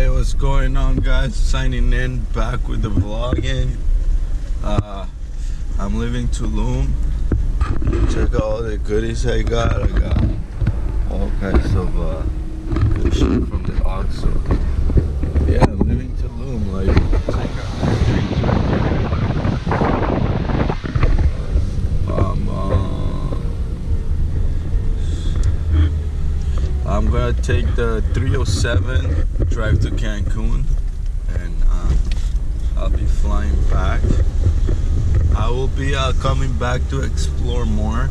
Hey, what's going on, guys? Signing in, back with the vlogging. I'm leaving Tulum. Check out all the goodies I got. I got all kinds of good shit from the Oxo. Yeah, I'm leaving Tulum. Like, check out the streets right here. I'm gonna take the 307 drive to Cancun, and I'll be flying back. I will be coming back to explore more.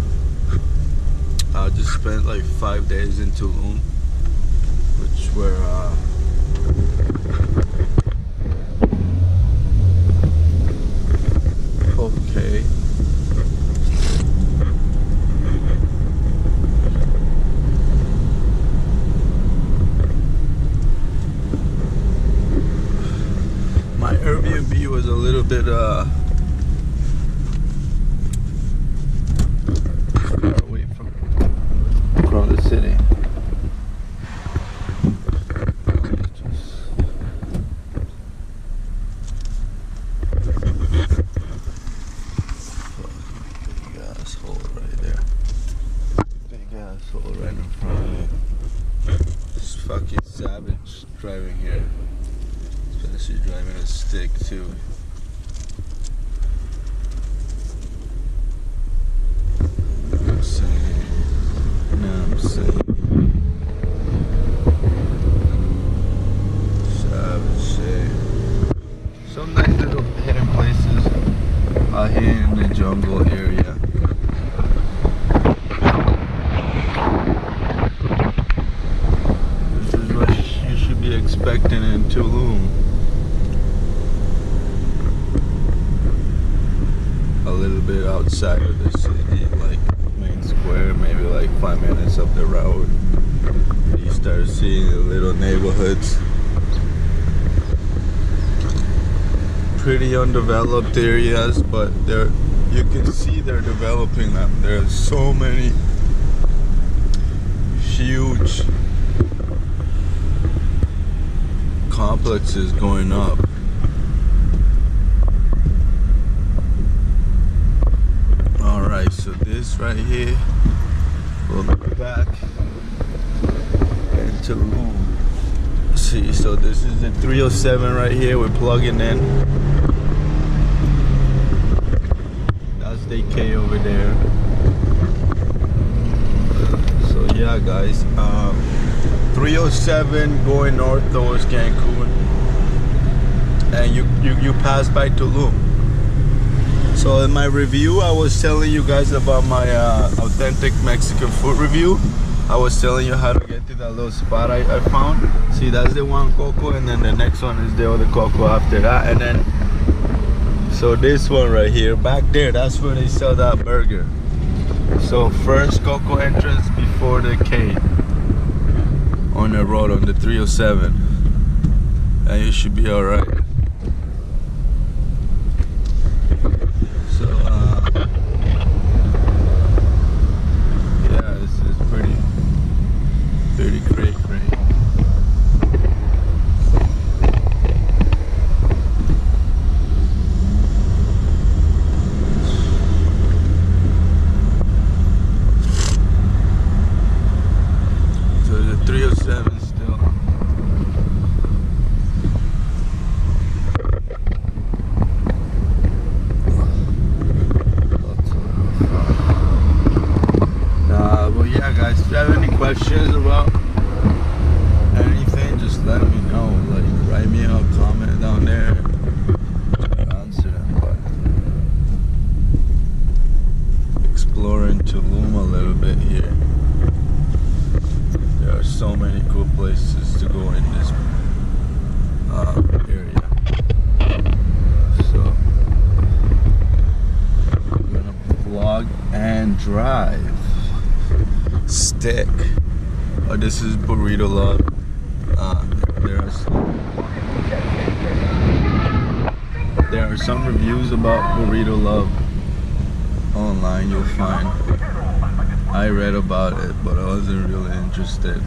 I just spent like 5 days in Tulum, which were okay. My Airbnb was a little bit far away from the city. Big asshole right there. Big asshole right in front of me. This fucking savage driving here. Especially driving a stick too. I'm saying. Savage shit. Some nice little hidden places out here in the jungle area. This is what you should be expecting in Tulum. A little bit outside of the city, like main square, maybe like 5 minutes up the road. You start seeing the little neighborhoods. Pretty undeveloped areas, but you can see they're developing them. There's so many huge complexes going up. Alright, so this right here will be back into Tulum. See, so this is the 307 right here. We're plugging in. That's the K over there. So yeah, guys, 307 going north towards Cancun, and you pass by Tulum. So in my review, I was telling you guys about my authentic Mexican food review. I was telling you how to get to that little spot I found. See, that's the one coco, and then the next one is the other coco after that. And then, so this one right here, back there, that's where they sell that burger. So first coco entrance before the K on the road on the 307. And you should be alright. Questions about anything, just let me know. Like, write me a comment down there. I'll answer them. But exploring Tulum a little bit here. There are so many cool places to go in this area. So I'm gonna vlog and drive. Stick. Oh, this is Burrito Love. There are some reviews about Burrito Love online. You'll find. I read about it, but I wasn't really interested.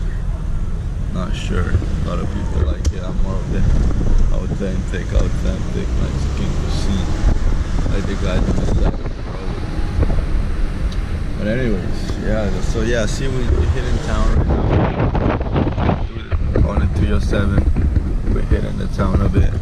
Not sure. A lot of people like it. I'm more of the authentic Mexican cuisine, like the guys on the side of the road. But anyways, yeah. So yeah, see, we're hitting town right now. On the 307, we're hitting the town a bit.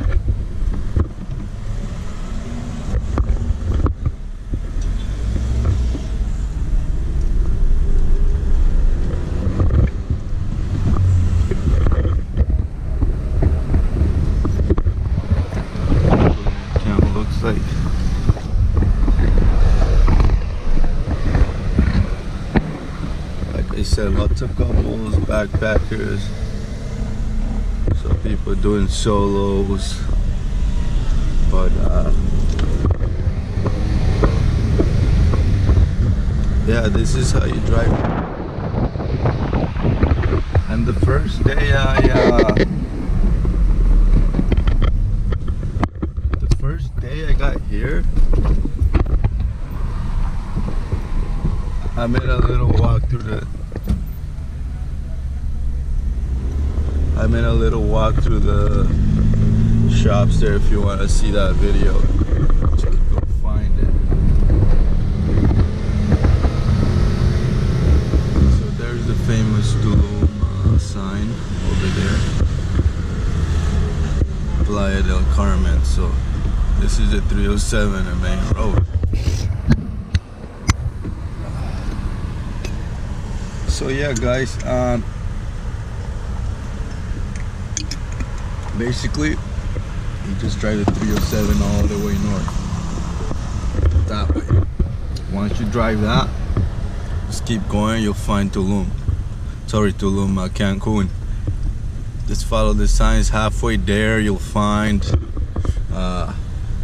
Like they said, lots of couples, backpackers, so people doing solos, but yeah, this is how you drive. And the first day I got here, I made a little walk through the shops there. If you want to see that video, just go find it. So there's the famous Tulum sign over there, Playa del Carmen. So this is the 307, the main road. So yeah, guys, basically you just drive the 307 all the way north, that way. Once you drive that, just keep going, you'll find Tulum. Sorry, Tulum, Cancun. Just follow the signs. Halfway there you'll find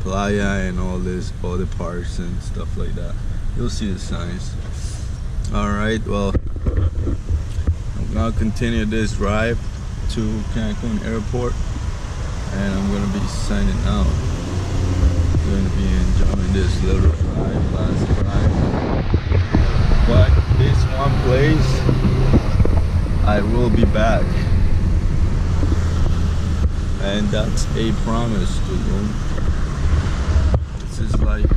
Playa and all the parks and stuff like that. You'll see the signs. Alright, well, I'm gonna continue this drive to Cancun Airport, and I'm gonna be signing out. I'm gonna be enjoying this little drive, last drive. But this one place, I will be back, and that's a promise to you. This is like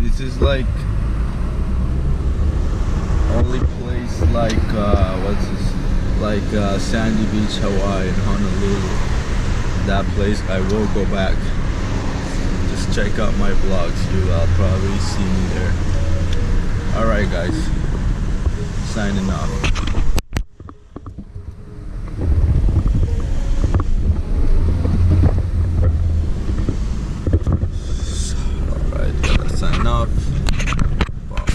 this is like only place like what's this, like Sandy Beach, Hawaii, and Honolulu. That place I will go back. Just check out my vlogs. You'll probably see me there. Alright guys, signing off.